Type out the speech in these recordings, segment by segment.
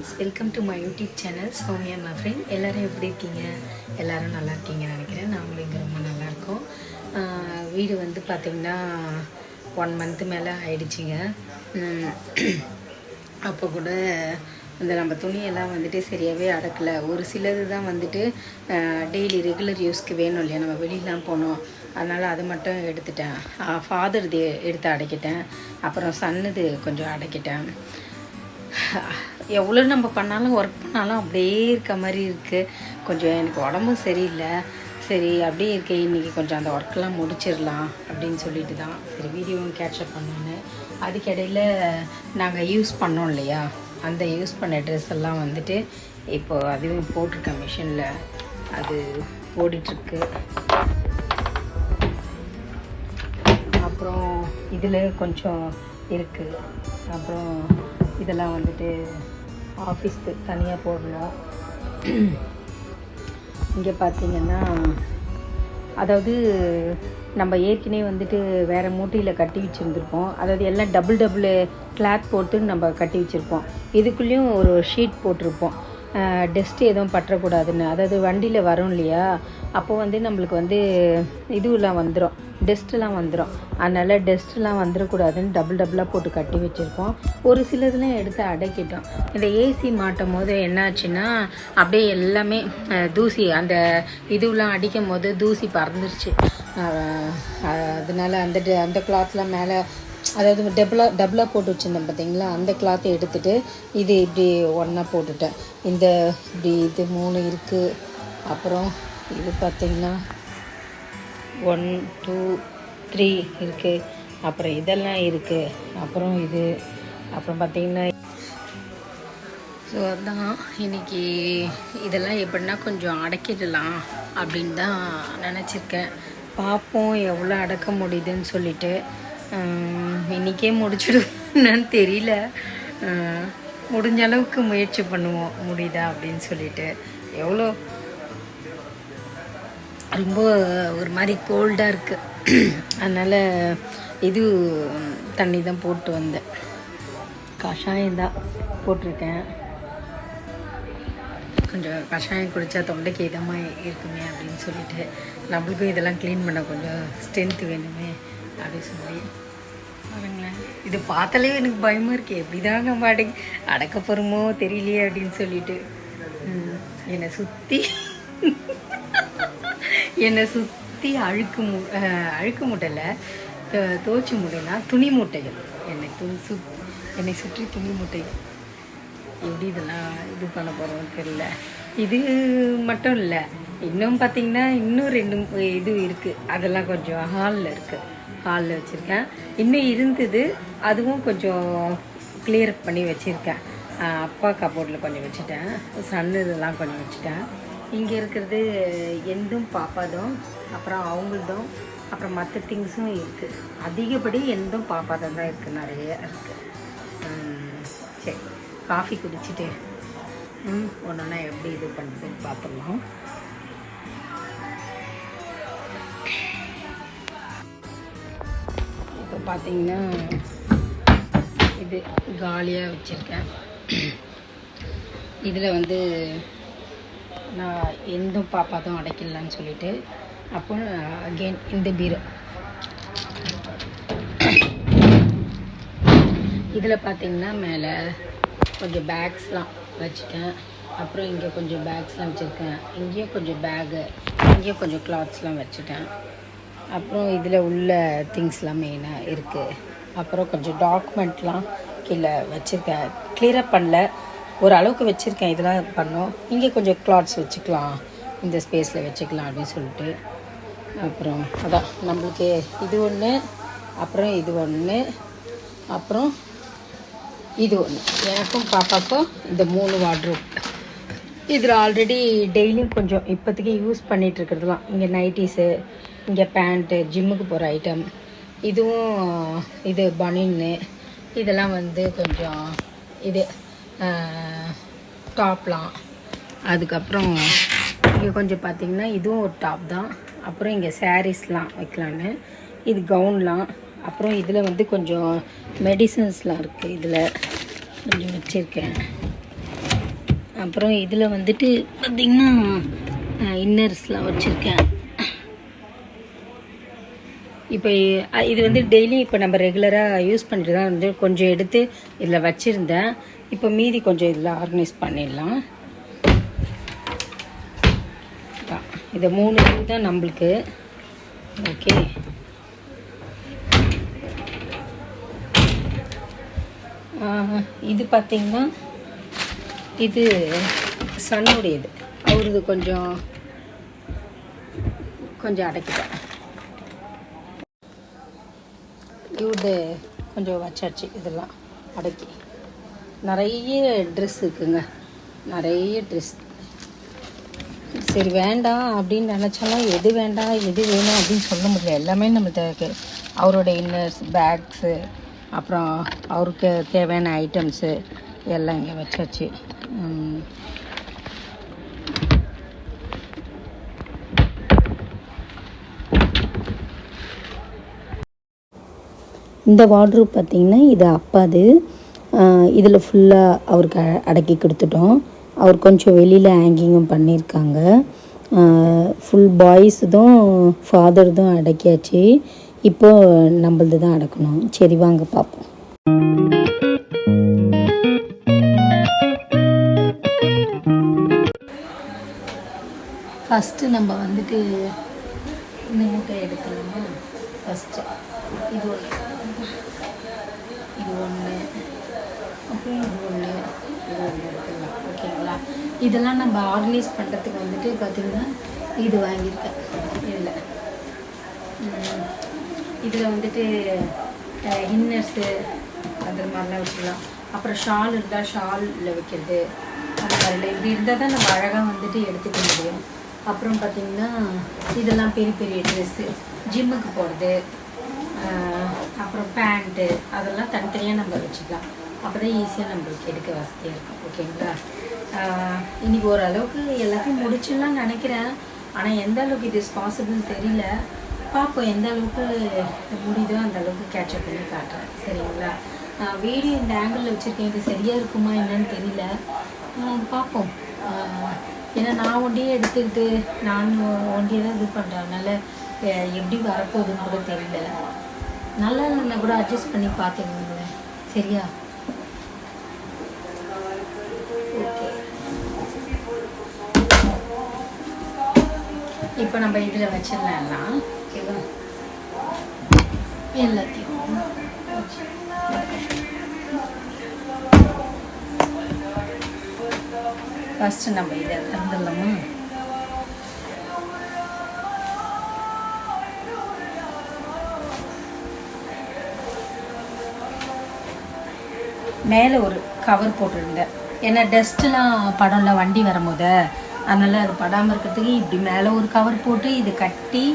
Friends, welcome to my YouTube channel Soumya my friend. எல்லோரும் எப்படி இருக்கீங்க? எல்லோரும் நல்லா இருக்கீங்கன்னு நினைக்கிறேன். நாங்களும் இங்கே ரொம்ப நல்லாயிருக்கோம். வீடு வந்து பார்த்திங்கன்னா 1 மந்த்து மேலே ஆயிடுச்சுங்க. அப்போ கூட இந்த நம்ம துணியெல்லாம் வந்துட்டு சரியாகவே அடக்கலை. ஒரு சிலது தான் வந்துட்டு டெய்லி ரெகுலர் யூஸ்க்கு வேணும் இல்லையா, நம்ம வெளியெலாம் போனோம். அதனால் அது மட்டும் எடுத்துட்டேன். ஃபாதர்து எடுத்து அடைக்கிட்டேன். அப்புறம் சன்னுது கொஞ்சம் அடைக்கிட்டேன். எவ்வளோ நம்ம பண்ணாலும் ஒர்க் பண்ணாலும் அப்படியே இருக்க மாதிரி இருக்குது. கொஞ்சம் எனக்கு உடம்பும் சரியில்லை. சரி அப்படியே இருக்கேன், இன்றைக்கி கொஞ்சம் அந்த ஒர்க்கெலாம் முடிச்சிடலாம் அப்படின்னு சொல்லிட்டு தான் சரி வீடியோவும் கேட்சப் பண்ணோன்னு. அதுக்கிடையில் நாங்கள் யூஸ் பண்ணோம் இல்லையா, அந்த யூஸ் பண்ண ட்ரெஸ் எல்லாம் வந்துட்டு இப்போது அதுவும் போட்டிருக்கேன் மிஷினில். அது ஓடிட்டுருக்கு. அப்புறம் இதில் கொஞ்சம் இருக்குது. அப்புறம் இதெல்லாம் வந்துட்டு ஆஃபீஸ்க்கு தனியாக போடணும். இங்கே பார்த்திங்கன்னா, அதாவது நம்ம ஏற்கனவே வந்துட்டு வேறு மூட்டையில் கட்டி வச்சுருந்துருப்போம். அதாவது எல்லாம் டபுள் கிளாத் போட்டு நம்ம கட்டி வச்சுருப்போம். இதுக்குள்ளேயும் ஒரு ஷீட் போட்டிருப்போம், டஸ்ட்டு எதுவும் பற்றக்கூடாதுன்னு. அதாவது வண்டியில் வரும் இல்லையா, அப்போது வந்து நம்மளுக்கு வந்து இதுவெலாம் வந்துடும், டஸ்ட்டெலாம் வந்துடும். அதனால் டஸ்ட்டெலாம் வந்துடக்கூடாதுன்னு டபுளாக போட்டு கட்டி வச்சுருப்போம். ஒரு சிலதுலாம் எடுத்து அடைக்கிட்டோம். இந்த ஏசி மாட்டும் போது என்னாச்சுன்னா அப்படியே எல்லாமே தூசி, அந்த இதுவெலாம் அடிக்கும் போது தூசி பறந்துருச்சு. அதனால் அந்த கிளாத்லாம் மேலே, அதாவது டபுளாக போட்டு வச்சுருந்தேன் பார்த்தீங்களா, அந்த கிளாத்தை எடுத்துகிட்டு இது இப்படி ஒன்றா போட்டுட்டேன். இந்த இப்படி இது 3 இருக்குது. அப்புறம் இது பார்த்திங்கன்னா 1 2 3 இருக்குது. அப்புறம் இதெல்லாம் இருக்குது. அப்புறம் இது, அப்புறம் பார்த்திங்கன்னா ஸோ அதான் இன்றைக்கி இதெல்லாம் எப்படின்னா கொஞ்சம் அடக்கிடலாம் அப்படின்னு தான் நினச்சிருக்கேன். பார்ப்போம் எவ்வளோ அடக்க முடியுதுன்னு சொல்லிட்டு. இன்றைக்கே முடிச்சிடுவோன்னு தெரியல. முடிஞ்ச அளவுக்கு முயற்சி பண்ணுவோம், முடியுதா அப்படின்னு சொல்லிட்டு. எவ்வளோ ரொம்ப ஒரு மாதிரி கோல்டாக இருக்குது. அதனால் இது தண்ணி தான் போட்டு வந்தேன், கஷாயம் தான் போட்டிருக்கேன். கொஞ்சம் கஷாயம் குடித்தா தொண்டைக்கு இதமாக இருக்குமே அப்படின்னு சொல்லிட்டு, நம்மளுக்கும் இதெல்லாம் க்ளீன் பண்ண கொஞ்சம் ஸ்ட்ரென்த்து வேணுமே அப்படின்னு சொல்லி பாருங்களேன். இது பார்த்தாலே எனக்கு பயமாக இருக்குது, எப்படி தான் நம்ம அடக்க போகிறோமோ தெரியலையே அப்படின்னு சொல்லிட்டு. என்னை சுற்றி அழுக்கு மூட்டையில் தோச்சி மூட்டைனா துணி மூட்டைகள், என்னை சுற்றி துணி மூட்டைகள். எப்படி இதெல்லாம் இது பண்ண போகிறோம்னு தெரியல. இது மட்டும் இல்லை, இன்னும் பார்த்திங்கன்னா இன்னும் 2 இது இருக்குது. அதெல்லாம் கொஞ்சம் ஹாலில் இருக்குது, ஹாலில் வச்சுருக்கேன். இன்னும் இருந்தது, அதுவும் கொஞ்சம் கிளியர் பண்ணி வச்சுருக்கேன். அப்பா கபோர்டில் கொஞ்சம் வச்சுட்டேன், சன்னு இதெல்லாம் கொஞ்சம் வச்சுட்டேன். இங்கே இருக்கிறது எந்தும் பாப்பாதும், அப்புறம் அவங்களதும், அப்புறம் மற்ற திங்ஸும் இருக்குது. அதிகப்படி எந்தும் பாப்பாதும் தான் இருக்குது, நிறைய இருக்குது. சரி, காஃபி குடிச்சிட்டு ஒன்றுனா எப்படி இது பண்ணுறதுன்னு பார்த்துடலாம். இப்போ பார்த்திங்கன்னா இது காலியாக வச்சுருக்கேன். இதில் வந்து நான் எந்தும் பாப்பாதும் அடைக்கலான்னு சொல்லிட்டு, அப்போ அகெயின் இந்த பீரோ இதில் பார்த்திங்கன்னா மேலே கொஞ்சம் பேக்ஸ்லாம் வச்சுட்டேன். அப்புறம் இங்கே கொஞ்சம் பேக்ஸ்லாம் வச்சுருக்கேன். இங்கேயும் கொஞ்சம் பேகு, இங்கேயும் கொஞ்சம் கிளாத்ஸ்லாம் வச்சுட்டேன். அப்புறம் இதில் உள்ள திங்ஸ்லாம் மெயினாக இருக்குது. அப்புறம் கொஞ்சம் டாக்குமெண்ட்லாம் கீழே வச்சுருக்கேன், கிளியராக பண்ணல, ஓரளவுக்கு வச்சுருக்கேன். இதெல்லாம் பண்ணோம். இங்கே கொஞ்சம் கிளாத்ஸ் வச்சுக்கலாம், இந்த ஸ்பேஸில் வச்சுக்கலாம் அப்படின்னு சொல்லிட்டு. அப்புறம் அதான் நம்மளுக்கு இது ஒன்று, அப்புறம் இது ஒன்று, அப்புறம் இது ஒன்று. எனக்கும் பாப்பாக்கும் இந்த 3 வார்ட்ரோப். இதில் ஆல்ரெடி டெய்லியும் கொஞ்சம் இப்போதைக்கு யூஸ் பண்ணிகிட்ருக்கிறதுலாம், இங்கே நைட்டிஸு, இங்கே பேண்ட்டு, ஜிம்முக்கு போகிற ஐட்டம், இதுவும் இது பனின்னு, இதெல்லாம் வந்து கொஞ்சம் இது டாப்லாம். அதுக்கப்புறம் இங்கே கொஞ்சம் பார்த்திங்கன்னா இதுவும் ஒரு டாப் தான். அப்புறம் இங்கே சாரீஸ்லாம் வைக்கலான்னு, இது கவுன்லாம். அப்புறம் இதில் வந்து கொஞ்சம் மெடிசன்ஸ்லாம் இருக்குது, இதில் கொஞ்சம் வச்சுருக்கேன். அப்புறம் இதில் வந்துட்டு பார்த்திங்கன்னா இன்னர்ஸ்லாம் வச்சுருக்கேன். இப்போ இது வந்து டெய்லி இப்போ நம்ம ரெகுலராக யூஸ் பண்ணிட்டு தான் வந்து கொஞ்சம் எடுத்து இதில் வச்சுருந்தேன். இப்போ மீதி கொஞ்சம் இதில் ஆர்கனைஸ் பண்ணிடலாம். இதை 3 தான் நம்மளுக்கு. ஓகே, இது பார்த்திங்கன்னா இது சன்னுடையது. அவரது கொஞ்சம் அடைக்கிட்டேன். இவரு கொஞ்சம் வச்சாச்சு. இதெல்லாம் அடக்கி நிறைய ட்ரெஸ் இருக்குங்க, நிறைய ட்ரெஸ். சரி வேண்டாம் அப்படின்னு நினச்சாலும் எது வேண்டாம் எது வேணும் அப்படின்னு சொல்ல முடியல. எல்லாமே நம்மளுக்கு அவரோட இன்னர்ஸ், பேக்ஸு, அப்புறம் அவருக்கு தேவையான ஐட்டம்ஸு எல்லாம் இங்கே வச்சாச்சு. இந்த வார்ட்ரூப் பார்த்திங்கன்னா இது அப்பாது. இதில் ஃபுல்லாக அவருக்கு அடக்கி கொடுத்துட்டோம். அவர் கொஞ்சம் வெளியில் ஹேங்கிங்கும் பண்ணியிருக்காங்க. ஃபுல் பாய்ஸுதும் ஃபாதர்தும் அடக்கியாச்சு. இப்போது நம்மளது தான் அடக்கணும். சரி வாங்க பார்ப்போம். ஃபஸ்ட்டு நம்ம வந்துட்டு இந்த மூட்டை எடுக்கலாமா? ஃபஸ்ட்டு இது ஒன்று, அப்புறம் இது ஒன்று எடுத்துக்கலாம். ஓகேங்களா? இதெல்லாம் நம்ம ஆர்கனைஸ் பண்ணுறதுக்கு வந்துட்டு பார்த்திங்கன்னா இது வாங்கியிருக்கேன். இதில் வந்துட்டு இன்னர்ஸு அந்த மாதிரிலாம் வச்சுக்கலாம். அப்புறம் ஷால் இருந்தால் ஷாலில் வைக்கிறது அந்த மாதிரிலாம். இப்படி இருந்தால் தான் நம்ம அழகாக வந்துட்டு எடுத்துக்க முடியும். அப்புறம் பார்த்திங்கன்னா இதெல்லாம் பெரிய பெரிய ட்ரெஸ்ஸு, ஜிம்முக்கு போகிறது, அப்புறம் பேண்ட்டு, அதெல்லாம் தனித்தனியாக நம்ம வச்சுக்கலாம். அப்போ தான் ஈஸியாக நம்மளுக்கு எடுக்க வசதியாக இருக்கும். ஓகேங்களா? இன்றைக்கி ஓரளவுக்கு எல்லாத்தையும் முடிச்சுலாம் நினைக்கிறேன். ஆனால் எந்த அளவுக்கு இது பாசிபிள்னு தெரியல. பார்ப்போம், எந்த அளவுக்கு முடியுதோ அந்த அளவுக்கு கேட்சப் பண்ணி காட்டுறேன். சரிங்களா? வீடியோ இந்த ஆங்கிளில் வச்சுருக்கேன். இது சரியாக இருக்குமா என்னன்னு தெரியல. பார்ப்போம். ஏன்னா நான் ஒண்டியே எடுத்துக்கிட்டு நான் ஒண்டியே தான் இது பண்ணுறேன். அதனால் எப்படி வரப்போகுதுன்னு கூட தெரியல. நல்லா இல்லைன்னா கூட அட்ஜஸ்ட் பண்ணி பார்த்துக்கோங்க. சரியா? ஓகே, இப்போ நம்ம இதில் வச்சிடலாம். ஓகேவா? எல்லாத்தையும் ஃபஸ்ட்டு நம்ம இதை திறந்துடலாமா? மேலே ஒரு கவர் போட்டிருந்தேன். ஏன்னா டஸ்ட்டுலாம் படம்ல வண்டி வரும்போது, அதனால் அது படாமல் இருக்கிறதுக்கு இப்படி மேலே ஒரு கவர் போட்டு இது கட்டி,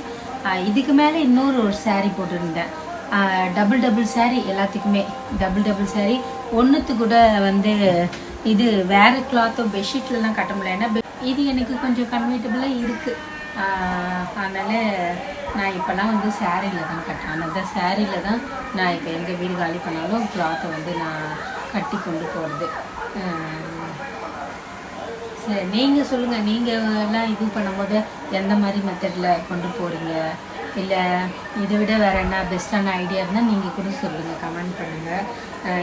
இதுக்கு மேலே இன்னொரு ஒரு சாரீ போட்டிருந்தேன். டபுள் சாரீ, எல்லாத்துக்குமே டபுள் சாரீ. ஒன்றுத்து கூட வந்து இது வேறு கிளாத்தோ பெட்ஷீட்லலாம் கட்ட முடியல. ஏன்னா இது எனக்கு கொஞ்சம் கன்வெர்டபுளாக இருக்குது. அதனால் நான் இப்போல்லாம் வந்து சாரியில் தான் கட்டுறேன். அந்த சாரியில் தான் நான் இப்போ எங்கள் வீடு காலி பண்ணாலும் கிளாத்தை வந்து நான் கட்டி கொண்டு போகிறது. சரி, நீங்கள் சொல்லுங்கள், நீங்கள் எல்லாம் இது பண்ணும்போது எந்த மாதிரி மெத்தடில் கொண்டு போகிறீங்க? இல்லை இதை விட வேறு என்ன பெஸ்ட்டான ஐடியா இருந்தால் நீங்கள் கூட சொல்லுங்கள், கமெண்ட் பண்ணுங்கள்.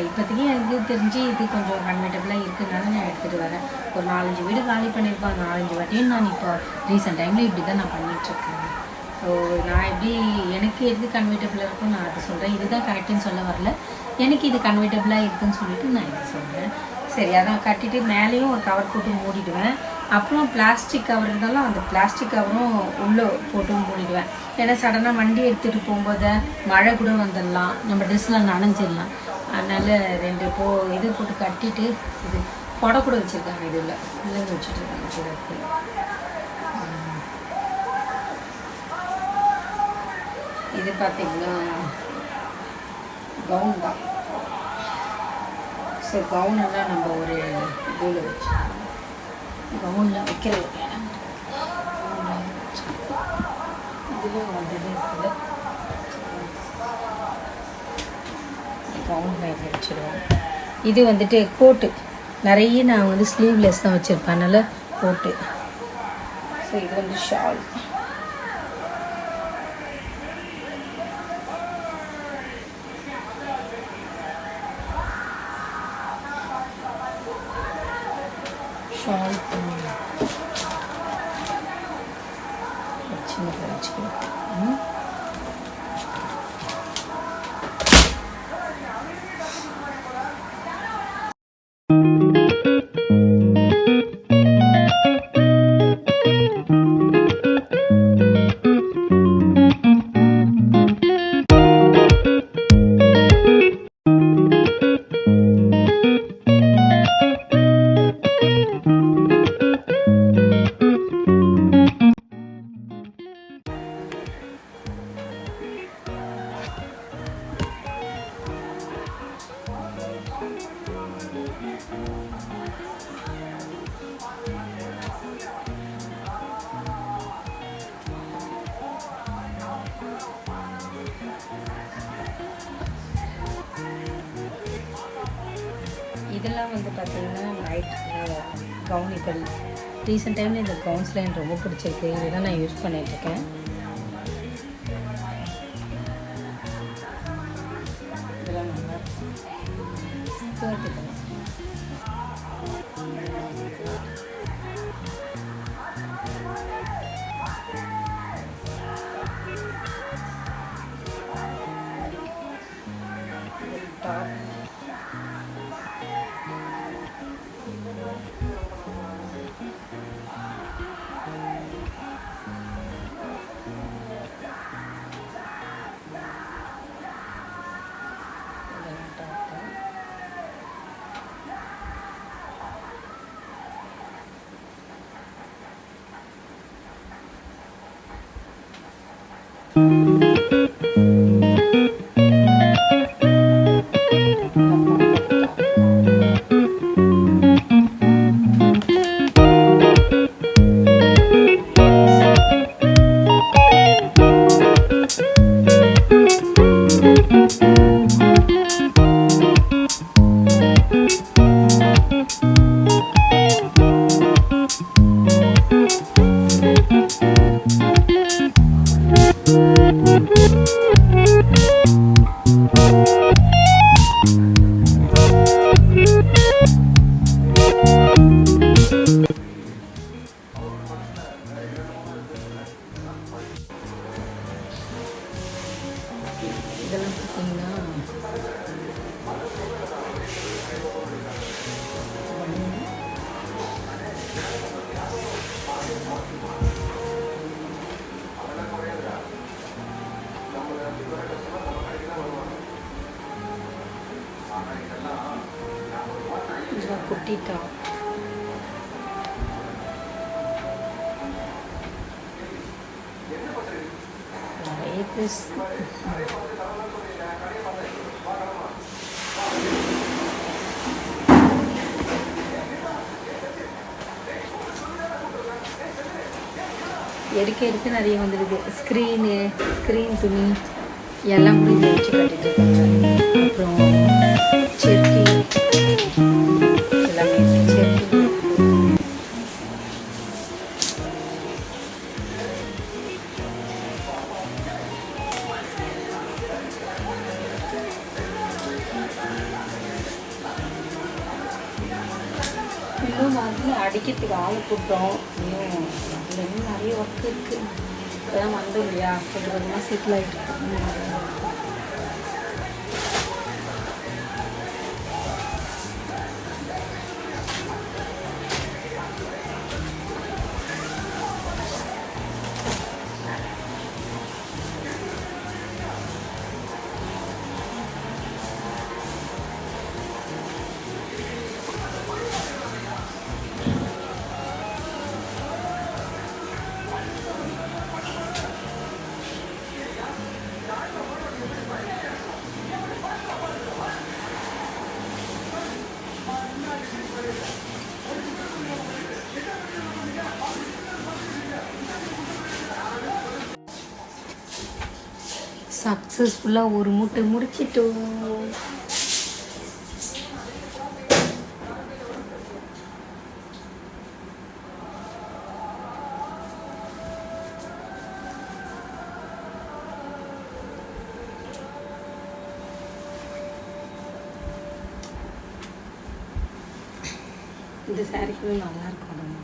இப்போதைக்கு எனக்கு தெரிஞ்சு இது கொஞ்சம் கன்வெர்டபுளாக இருக்குதுனால நான் எடுத்துகிட்டு வரேன். ஒரு 4-5 வீடு காலி பண்ணியிருப்பேன். 4-5 வாட்டியும் நான் இப்போ ரீசெண்ட் டைமில் இப்படி தான் நான் பண்ணிகிட்ருக்கேன். ஸோ நான் எப்படி எனக்கு எது கன்வெர்டபுளாக இருக்கும் நான் அதை சொல்கிறேன். இதுதான் கரெக்டுன்னு சொல்ல வரல, எனக்கு இது கன்வெர்டபுளாக இருக்குதுன்னு சொல்லிட்டு நான் இதை சொல்கிறேன். சரி, அதான் கட்டிட்டு மேலேயும் ஒரு கவர் போட்டு மூடிடுவேன். அப்புறம் பிளாஸ்டிக் கவர் இருந்தாலும் அந்த பிளாஸ்டிக் கவரும் உள்ளே போட்டு மூடிடுவேன். ஏன்னா சடனாக வண்டி எடுத்துகிட்டு போகும்போது மழை கூட வந்துடலாம், நம்ம ட்ரெஸ்லாம் நனைஞ்சிடலாம். அதனால் 2 இது போட்டு கட்டிட்டு, இது கொடை கூட வச்சுருக்காங்க, இதில் பிள்ளைங்க வச்சுட்டு இருக்காங்க கூட. இது பார்த்திங்கன்னா கவுன் தான். ஸோ கவுனெல்லாம் நம்ம ஒரு இதில் வச்சு கவுனில் வைக்கிற ஒரு இடம் இதுவும் வந்தது இருக்குது. கவுன் மேலே வச்சுருவோம். இது வந்துட்டு கோட்டு, நிறைய நான் வந்து ஸ்லீவ்லெஸ் தான் வச்சுருப்பேன், அதனால் போட்டு. ஸோ இது வந்து ஷால். ஷால் சின்ன வச்சுக்கலாம். இதெல்லாம் வந்து பார்த்திங்கன்னா நைட் கவுனிகள். ரீசெண்ட் டைமில் இந்த கவுன்ஸ்லாம் எனக்கு ரொம்ப பிடிச்சிருக்கு. இதுதான் நான் யூஸ் பண்ணிகிட்ருக்கேன். இதெல்லாம் நல்லா ஸ்கர்ட். டாப் இதெல்லாம் பார்த்தீங்கன்னா குட்டி டாப். நிறைய பீஸ். எடுக்க நிறைய வந்துடுது. ஸ்க்ரீன் துணி எல்லாம் கூட இதை வச்சு கட்டிட்டு இருக்காங்க. அப்புறம் செர்க்கி எல்லாமே செர்க்கி. இன்னும் வந்து அடிக்கிறதுக்கு ஆளை கூப்பிட்டோம். இன்னும் நிறைய ஒர்க் இருக்குது. இப்போதான் வந்தோம் இல்லையா, கொஞ்சம் கொஞ்சமாக செட்டில் ஆகிட்டு. சக்ஸஸ்ஃபுல்லாக ஒரு மூட்டை முடிச்சிட்டோம். இந்த சாரீக்கும் நல்லாயிருக்கும் ரொம்ப.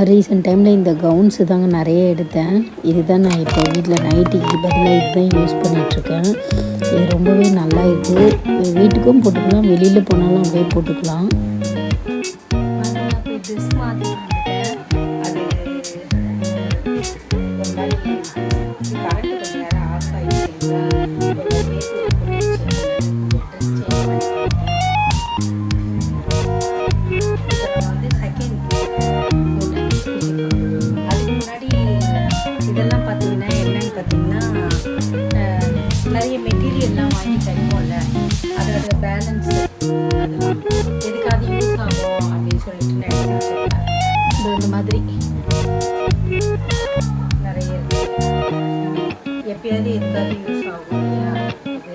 ரீசெண்ட் டைமில் இந்த கவுன்ஸு தாங்க நிறைய எடுத்தேன். இதுதான் நான் இப்போ வீட்டில் நைட்டிக்கு பதிலாக இதுதான் யூஸ் பண்ணிகிட்ருக்கேன். இது ரொம்பவே நல்லா இருக்குது. வீட்டுக்கும் போட்டுக்கலாம், வெளியில் போனாலும் அப்படியே போட்டுக்கலாம். ட்ரெஸ் மாதிரி அது ஒரு மாதிரி கரெக்ட் கொஞ்சம் நேரம் ஆஃப் ஆகிடுச்சிங்களா, இதெல்லாம் பார்த்தீங்கன்னா என்னன்னு பார்த்தீங்கன்னா நிறைய மெட்டீரியல்லாம் வாங்கி தருவோம்ல, அதோட பேலன்ஸு அதெல்லாம் எதுக்காவது யூஸ் ஆகும் அப்படின்னு சொல்லிட்டு நினைக்கிறேன். இந்த மாதிரி நிறைய எப்பயாவது எதுக்காவது யூஸ் ஆகும் இல்லையா, அது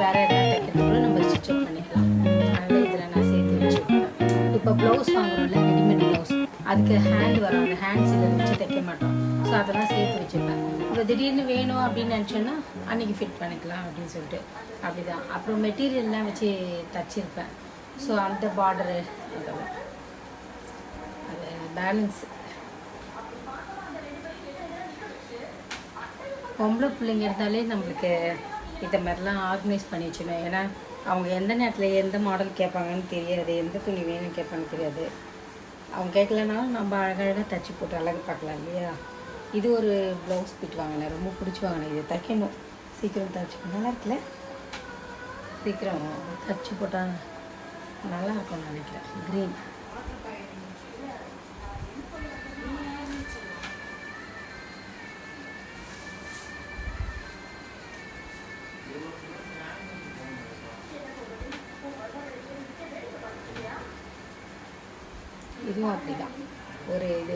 வேறு எதாவது தைக்கிறதுக்குள்ள நம்ம ஸ்டிச் பண்ணிக்கலாம். அதனால் இதில் நான் சேர்த்து வச்சுருக்கேன். இப்போ ப்ளவுஸ் வாங்குறோம்ல, ரெடிமேட் ப்ளவுஸ், அதுக்கு ஹேண்ட் வரும், அந்த ஹேண்ட்ஸ் இதில் வச்சு தைக்க மாட்டோம். ஸோ அதெல்லாம் சேர்த்து வச்சுப்பேன். இப்போ திடீர்னு வேணும் அப்படின்னு நினச்சோன்னா அன்றைக்கி ஃபிட் பண்ணிக்கலாம் அப்படின்னு சொல்லிட்டு அப்படி தான். அப்புறம் மெட்டீரியல்லாம் வச்சு தச்சிருப்பேன். ஸோ அந்த பார்டரு அதெல்லாம் அது பேலன்ஸ். பொம்பளை பிள்ளைங்க இருந்தாலே நம்மளுக்கு இதை மாதிரிலாம் ஆர்கனைஸ் பண்ணி வச்சுக்கணும். ஏன்னா அவங்க எந்த நேரத்தில் எந்த மாடல் கேட்பாங்கன்னு தெரியாது, எந்த துணி வேணும்னு கேட்பாங்கன்னு தெரியாது. அவங்க கேட்கலனாலும் நம்ம அழகழகாக தைச்சி போட்டு அழகு பார்க்கலாம் இல்லையா. இது ஒரு ப்ளவுஸ் பிட் வாங்கினேன், ரொம்ப பிடிச்சி வாங்கினேன். இது தைக்கணும், சீக்கிரம் தைச்சிக்கணும். நல்லா இருக்குல்ல, சீக்கிரம் தைச்சி போட்டால் நல்லா இருக்கும்னு நினைக்கிறேன். க்ரீன் இதுவும் அப்படி தான். ஒரு இது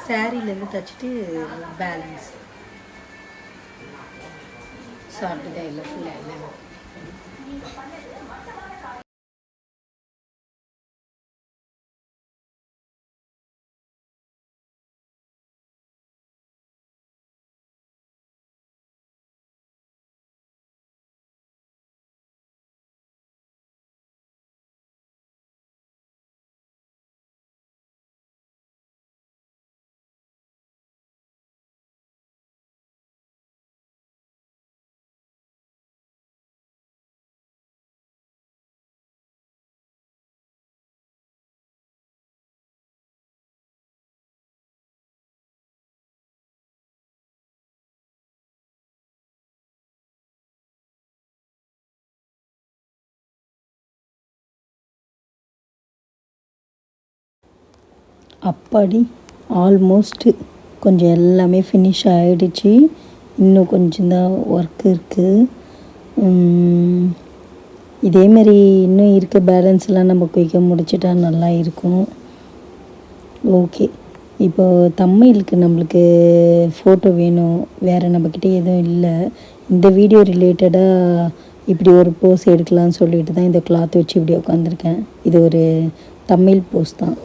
சாரீலேருந்து தைச்சிட்டு பேலன்ஸ். ஸோ அப்படி தான் இல்லை, ஃபுல்லாக இல்லை. அப்பாடி ஆல்மோஸ்ட்டு கொஞ்சம் எல்லாமே ஃபினிஷ் ஆகிடுச்சு. இன்னும் கொஞ்சம் தான் ஒர்க் இருக்குது. இதேமாரி இன்னும் இருக்க பேலன்ஸ்லாம் நம்ம குயிக்காக முடிச்சிட்டா நல்லா இருக்கும். ஓகே, இப்போ தம்ப்நெயிலுக்கு நம்மளுக்கு ஃபோட்டோ வேணும். வேறு நம்மக்கிட்ட எதுவும் இல்லை. இந்த வீடியோ ரிலேட்டடாக இப்படி ஒரு போஸ் எடுக்கலாம்னு சொல்லிட்டு தான் இந்த கிளாத் வச்சு இப்படி உட்காந்துருக்கேன். இது ஒரு தம்ப்நெயில் போஸ் தான்.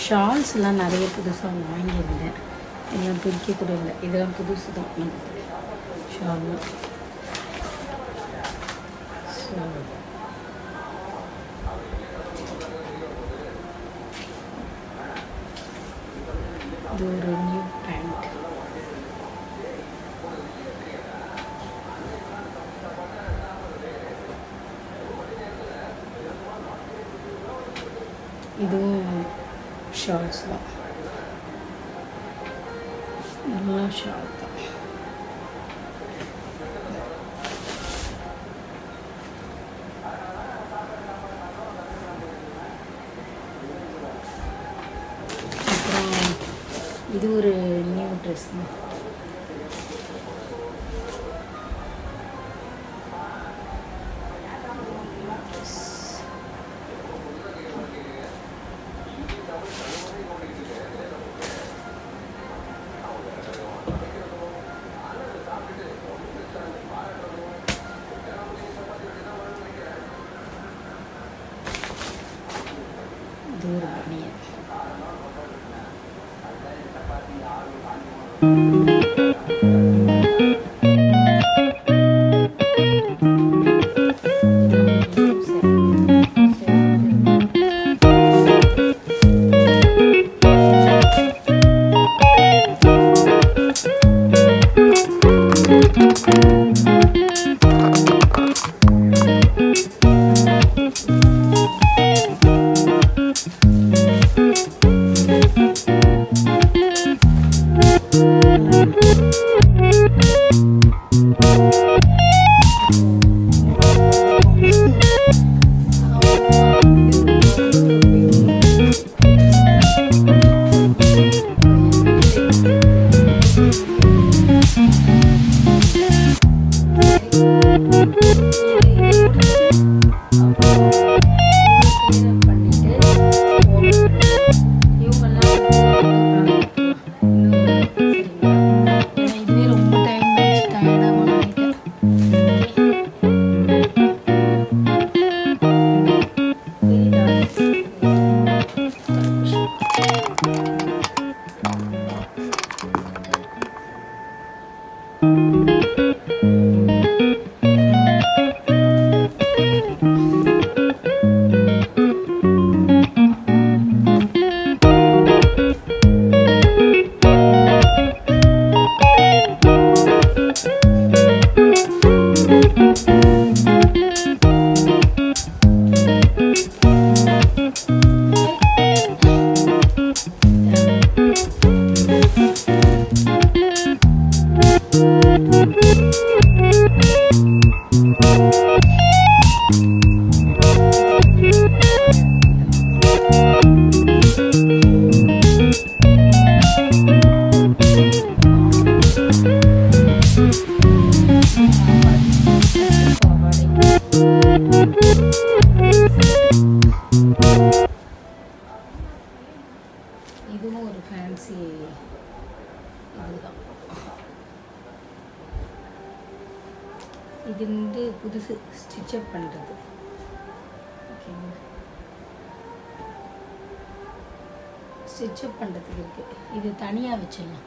ஷால்ஸ்லாம் நிறைய புதுசாக வாங்கியிருந்தேன். இதெல்லாம் பிரிக்க கூட இல்லை. இதெல்லாம் புதுசு தான் நமக்கு ஷால்லாம். ஸோ இது ஒரு நியூ பேண்ட். இதுவும் ஷார்ட்ஸ் தான். எல்லாம் ஷார்ட் தான். அப்புறம் இது ஒரு நியூ ட்ரெஸ் தான். இது ஒரு பனியன். ஸ்டிச்சப் பண்ணுறது. ஓகேங்க, ஸ்டிச்சப் பண்ணுறதுக்கு இருக்குது. இது தனியாக வச்சிடலாம்.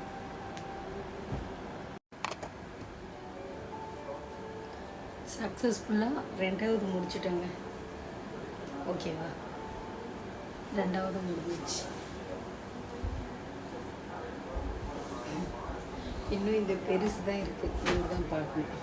சக்ஸஸ்ஃபுல்லாக 2வது முடிச்சுட்டேங்க. ஓகேவா, 2வது முடிஞ்சிச்சு. இன்னும் இந்த பெருசு தான் இருக்குது, நீங்கள் தான் பார்க்கணும்.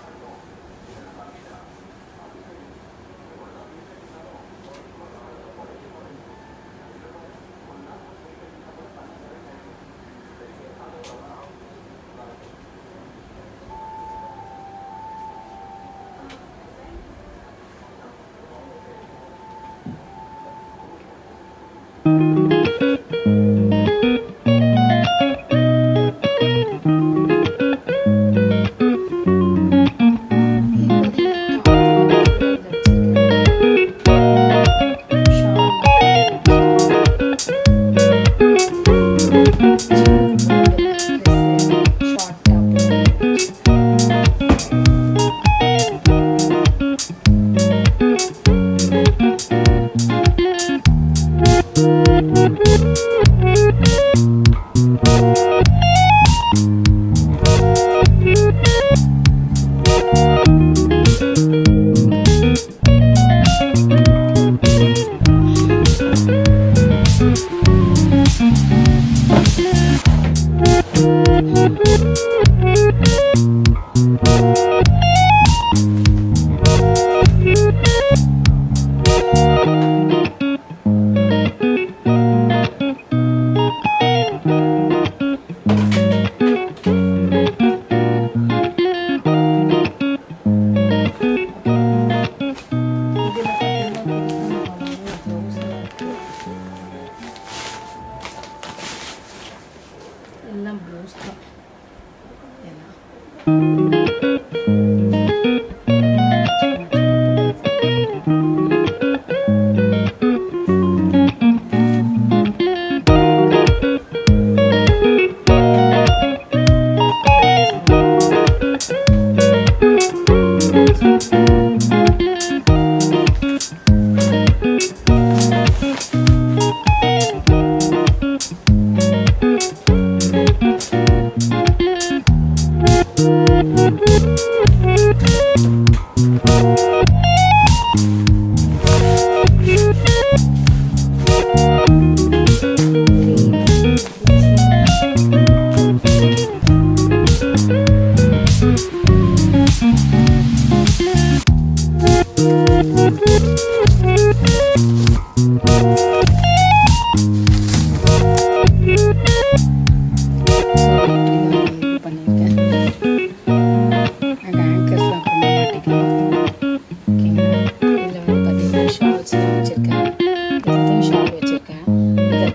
எல்லாம் ப்ளவுஸ் தான்.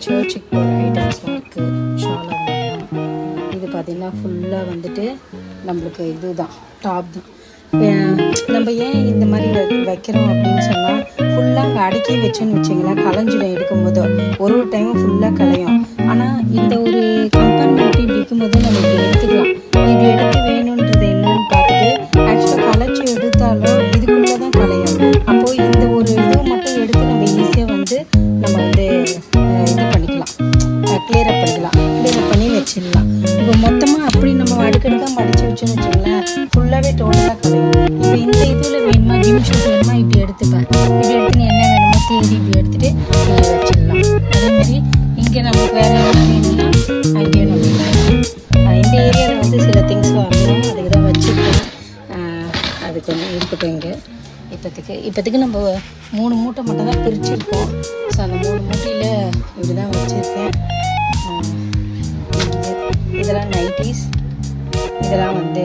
சர்ச்சுக்கு போகிற ஐட்டம்ஸ்லாம் இருக்குது. ஷால் இது பார்த்திங்கன்னா ஃபுல்லாக வந்துட்டு நம்மளுக்கு இதுதான் டாப் தான். நம்ம ஏன் இந்த மாதிரி வைக்கிறோம் அப்படின்னு சொன்னால், ஃபுல்லாக அங்கே அடுக்கி வச்சோன்னு வச்சிங்களேன், களைஞ்சிடும். எடுக்கும்போது ஒரு டைமும் ஃபுல்லாக களையும். ஆனால் இந்த ஒரு கம்பார்ட்மெண்ட் இப்படி இருக்கும்போது நம்ம இப்படி எடுத்துக்கலாம். இப்படி எடுத்து வேணுன்றது என்னன்னு பார்த்துட்டு ஆக்சுவலாக களைச்சி எடுத்தாலும் இதுக்குள்ளே தான் களையும். அப்போது இந்த ஒரு இதை மட்டும் எடுத்து நம்ம ஈஸியாக வந்து நம்ம வந்து இது பண்ணிக்கலாம், கிளியர் அப் பண்ணிக்கலாம். கிளியர் அப் பண்ணி வச்சிடலாம். இப்போ மொத்தமாக அப்படி நம்ம அடுக்கடுக்காக மடித்து வச்சோன்னு வச்சுங்களேன், ஃபுல்லாகவே டோட்டலாக கலையும். இப்போ இந்த இதில் வேணுமா, ஜிம் ஷூட் வேணுமா, இப்படி எடுத்துப்பேன். இப்படி எடுத்து என்ன வேணுமோ தேடி இப்படி எடுத்துகிட்டு இப்படி வச்சிடலாம். அதேமாரி இங்கே நமக்கு வேறு என்ன வேணும்னா அங்கேயும் நம்ம இந்த ஏரியாவில் வந்து சில திங்ஸ் வாங்கணும், அதுக்கு தான் வச்சுருக்கேன். அது கொஞ்சம் இருக்கட்டும். இங்கே இப்போதைக்கு நம்ம 3 மூட்டை மட்டும் தான் பிரிச்சுருக்கோம். ஸோ அந்த 3 மூட்டையில் இப்படி தான் வச்சுருக்கேன். இதெல்லாம் நைட்டிஸ், இதெல்லாம் வந்து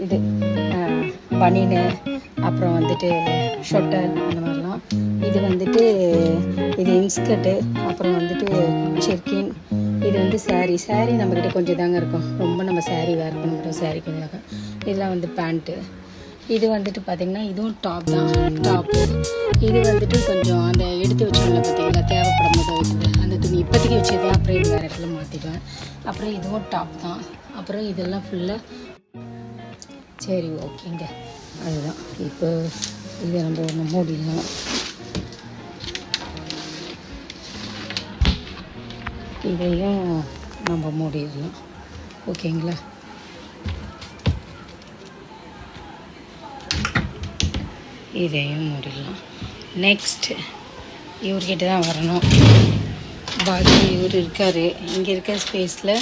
இது பனியனு, அப்புறம் வந்துட்டு ஷொட்டர் அந்த மாதிரிலாம். இது வந்துட்டு இது இன்ஸ்கர்ட்டு, அப்புறம் வந்துட்டு செர்கின். இது வந்து சாரீ நம்மக்கிட்ட கொஞ்சம் தாங்க இருக்கும். ரொம்ப நம்ம சாரீ வேர் பண்ண மாட்டோம், சாரீ கொஞ்சம் தாங்க. இதெல்லாம் வந்து பேண்ட்டு. இது வந்துட்டு பார்த்திங்கன்னா இதுவும் டாப் தான், டாப்பு. இது வந்துட்டு கொஞ்சம் அந்த எடுத்து வச்சோம்ல பார்த்திங்களா, தேவைப்படும் போது வைக்கிறது அந்த துணி. இப்போதைக்கு வச்சுருக்கேன், அப்புறம் இது வேறு இடத்துல மாற்றிடுவேன். அப்புறம் இதுவும் டாப் தான். அப்புறம் இதெல்லாம் ஃபுல்லாக சரி ஓகேங்க. அதுதான் இப்போ இதை நம்ம ஒன்று மூடிடலாம். இதையும் நம்ம மூடிடலாம். ஓகேங்களா? இதையும் மூடிடலாம். நெக்ஸ்ட்டு இவர்கிட்ட தான் வரணும். பாக்கி இவர் இருக்கார். இங்கே இருக்க ஸ்பேஸில்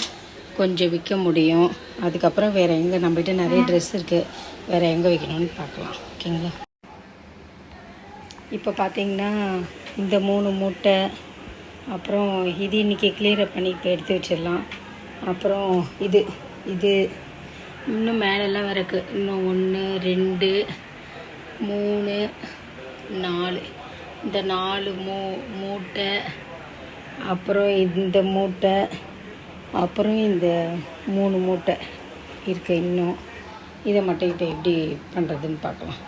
கொஞ்சம் விற்க முடியும். அதுக்கப்புறம் வேறு எங்கே, நம்மகிட்ட நிறைய ட்ரெஸ் இருக்குது, வேறு எங்கே வைக்கணும்னு பார்க்கலாம். ஓகேங்களா? இப்போ பார்த்திங்கன்னா இந்த 3 மூட்டை, அப்புறம் இது இன்றைக்கி கிளியர் பண்ணி இப்போ எடுத்து வச்சிடலாம். அப்புறம் இது இது இன்னும் மேலெல்லாம் வேறு இருக்குது. இன்னும் 1 2 3 4, இந்த 4 மூட்டை, அப்புறம் இந்த மூட்டை, அப்புறம் இந்த 3 மூட்டை இருக்குது இன்னும். இதை மட்டும் இப்போ எப்படி பண்ணுறதுன்னு பார்க்கலாம்.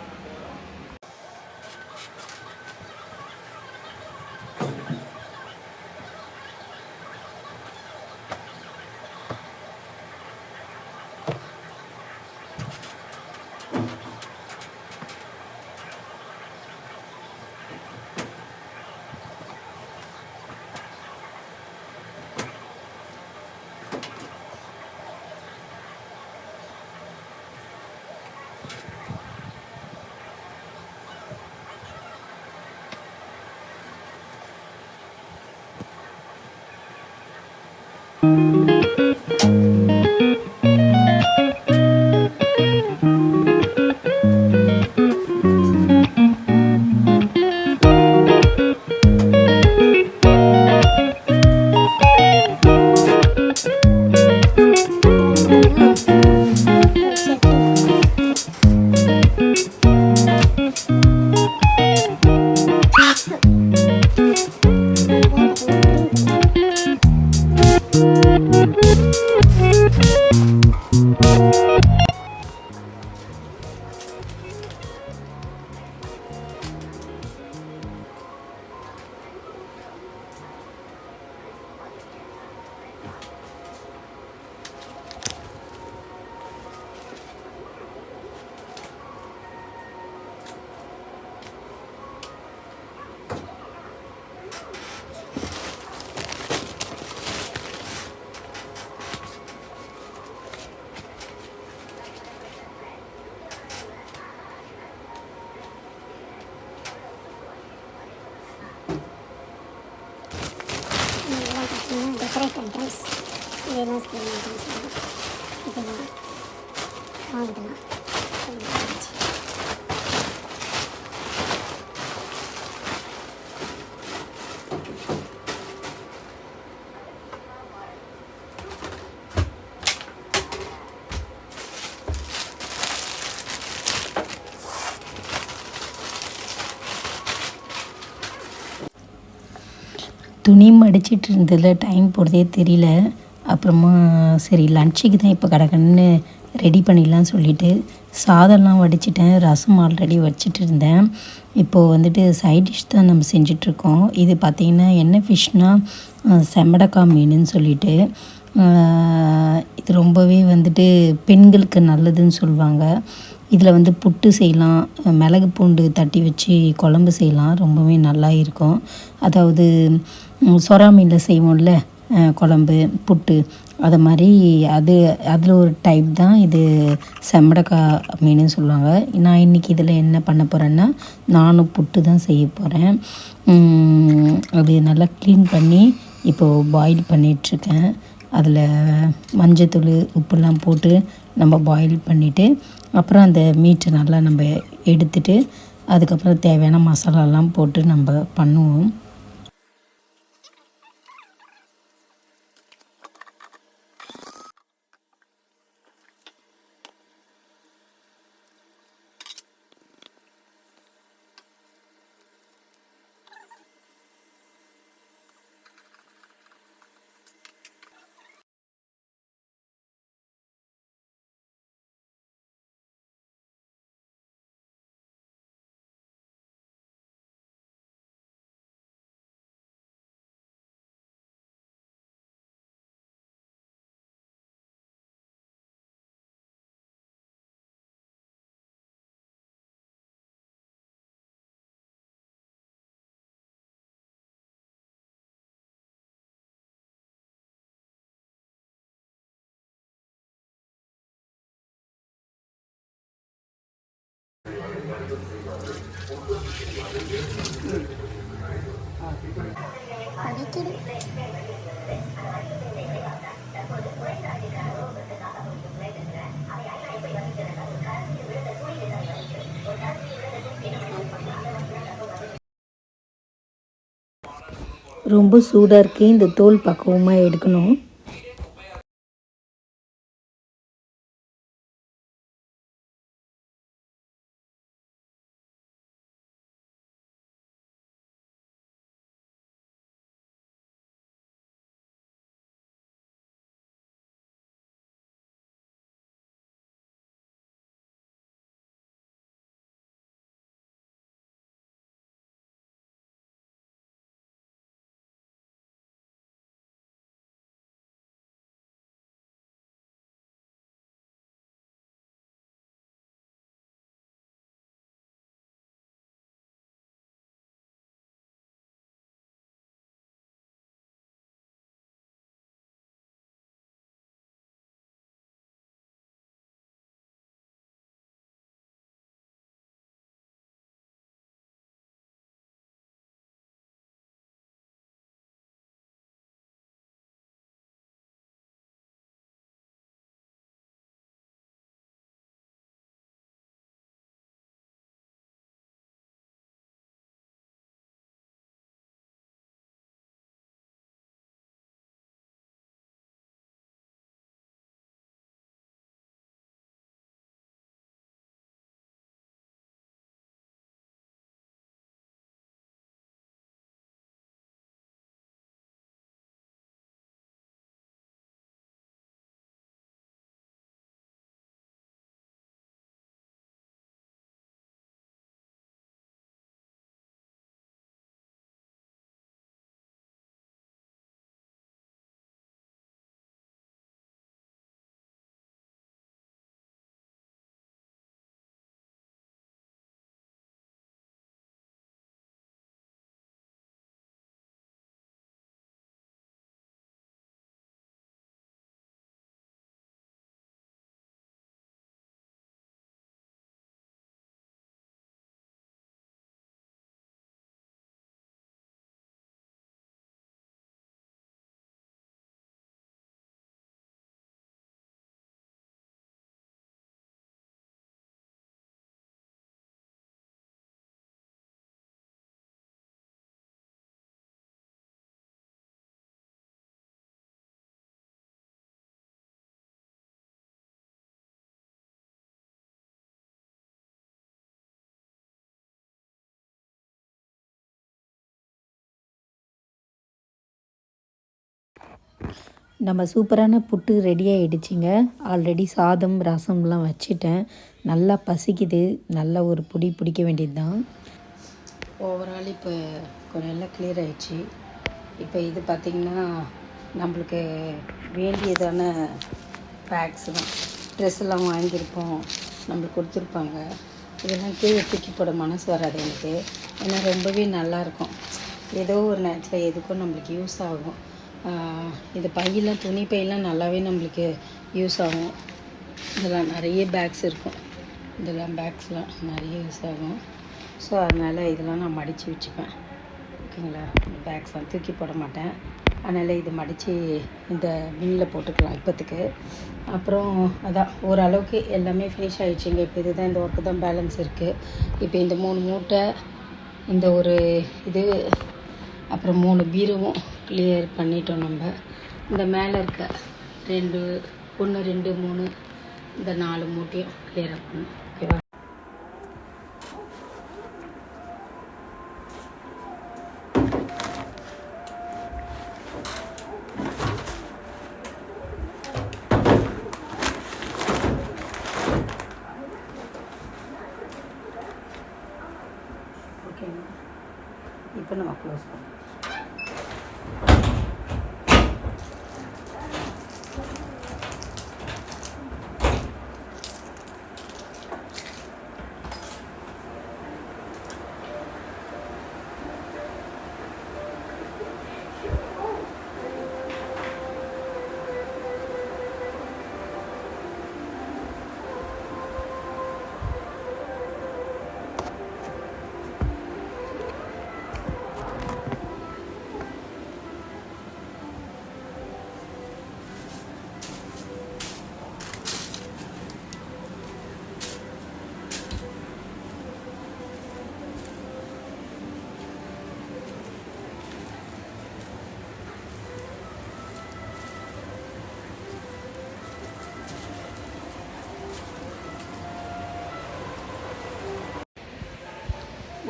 டெக்கரேட் ஐட்டம்ஸ் இதெல்லாம் ஸ்கீம் ஐட்டம்ஸ் இதெல்லாம் வாங்கிக்கலாம். துணி மடிச்சிட்டு இருந்ததில் டைம் போகிறதே தெரியல. அப்புறமா சரி லன்ச்சுக்கு தான் இப்போ கடகடன்னு ரெடி பண்ணிடலாம் சொல்லிவிட்டு சாதம்லாம் வடிச்சிட்டேன். ரசம் ஆல்ரெடி வச்சுட்டு இருந்தேன். இப்போது வந்துட்டு சைட் டிஷ் தான் நம்ம செஞ்சிட்ருக்கோம். இது பார்த்திங்கன்னா என்ன ஃபிஷ்னால் செம்மடக்காய் மீனுன்னு சொல்லிட்டு, இது ரொம்பவே வந்துட்டு பெண்களுக்கு நல்லதுன்னு சொல்லுவாங்க. இதில் வந்து புட்டு செய்யலாம், மிளகு பூண்டு தட்டி வச்சு குழம்பு செய்யலாம், ரொம்பவே நல்லா இருக்கும். அதாவது சொரா மீனில் செய்வோம்ல குழம்பு புட்டு, அதை மாதிரி அதில் ஒரு டைப் தான் இது செம்மடக்காய் மீனுன்னு சொல்லுவாங்க. நான் இன்றைக்கி இதில் என்ன பண்ண போகிறேன்னா, நானும் புட்டு தான் செய்ய போகிறேன். அது நல்லா க்ளீன் பண்ணி இப்போது பாயில் பண்ணிகிட்ருக்கேன். அதில் மஞ்சத்தூள் உப்புலாம் போட்டு நம்ம பாயில் பண்ணிவிட்டு, அப்புறம் அந்த மீட்டை நல்லா நம்ம எடுத்துட்டு அதுக்கப்புறம் தேவையான மசாலாலாம் போட்டு நம்ம பண்ணுவோம். வலிக்குது. ரொம்ப சூடாக இருக்குது. இந்த தோல் பக்குவமாக எடுக்கணும். நம்ம சூப்பரான புட்டு ரெடி ஆகிடுச்சிங்க. ஆல்ரெடி சாதம் ரசம்லாம் வச்சிட்டேன். நல்லா பசிக்குது. நல்லா ஒரு புடி பிடிக்க வேண்டியது தான். ஓவரால் இப்போ கொஞ்சம் எல்லாம் கிளியர் ஆகிடுச்சு. இப்போ இது பார்த்திங்கன்னா நம்மளுக்கு வேண்டியதான பேக்ஸ் தான். ட்ரெஸ் எல்லாம் வாங்கியிருப்போம், நம்மளுக்கு கொடுத்துருப்பாங்க. இதெல்லாம் கீழே தூக்கி போட மனசு வராது எனக்கு. ஏன்னா ரொம்பவே நல்லாயிருக்கும். ஏதோ ஒரு நேரத்தில் எதுக்கும் நம்மளுக்கு யூஸ் ஆகும். இது பையெல்லாம் துணி பையெல்லாம் நல்லாவே நம்மளுக்கு யூஸ் ஆகும். இதெல்லாம் நிறைய பேக்ஸ் இருக்கும். இதெல்லாம் பேக்ஸ்லாம் நிறைய யூஸ் ஆகும். ஸோ அதனால் இதெல்லாம் நான் மடித்து வச்சுப்பேன். ஓகேங்களா? பேக்ஸ்லாம் தூக்கி போட மாட்டேன். அதனால் இது மடித்து இந்த பின்னில் போட்டுக்கலாம் இப்போத்துக்கு. அப்புறம் அதான் ஓரளவுக்கு எல்லாமே ஃபினிஷ் ஆகிடுச்சிங்க. இப்போ இதுதான் இந்த ஒர்க்கு தான் பேலன்ஸ் இருக்குது. இப்போ இந்த 3 மூட்டை, இந்த ஒரு இது, அப்புறம் 3 பீரோவும் கிளியர் பண்ணிட்டோம் நம்ம. இந்த மேலே இருக்க 1 2 3 இந்த 4 மூட்டையும் கிளியர் பண்ணணும். ஓகேவா? ஓகேங்க, இப்போ நம்ம க்ளோஸ் பண்ணலாம்.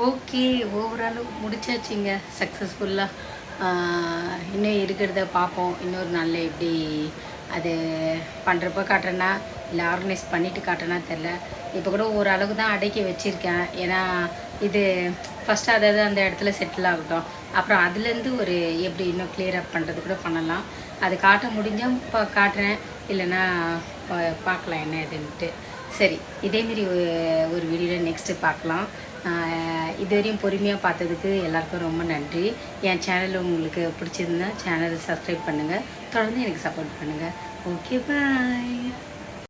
ஓகே, ஓவரால் முடிச்சாச்சுங்க சக்ஸஸ்ஃபுல்லாக. இன்னும் இருக்கிறத பார்ப்போம். இன்னொரு நாளில் எப்படி அது பண்ணுறப்ப காட்டுறேன்னா இல்லை ஆர்கனைஸ் பண்ணிவிட்டு காட்டுறேன்னா தெரில. இப்போ கூட ஓரளவுக்கு தான் அடக்கி வச்சுருக்கேன். ஏன்னா இது ஃபஸ்ட்டு அதாவது அந்த இடத்துல செட்டில் ஆகட்டும். அப்புறம் அதுலேருந்து ஒரு எப்படி இன்னும் கிளியர் அப் பண்ணுறது கூட பண்ணலாம். அது காட்ட முடிஞ்சால் இப்போ காட்டுறேன், இல்லைன்னா பார்க்கலாம் என்ன இதுன்ட்டு. சரி, இதேமாரி ஒரு வீடியோவில் நெக்ஸ்ட்டு பார்க்கலாம். இதுவரையும் பொறுமையாக பார்த்ததுக்கு எல்லாருக்கும் ரொம்ப நன்றி. என் சேனல் உங்களுக்கு பிடிச்சிருந்தா சேனலை சப்ஸ்கிரைப் பண்ணுங்கள். தொடர்ந்து எனக்கு சப்போர்ட் பண்ணுங்கள். ஓகே, பாய்.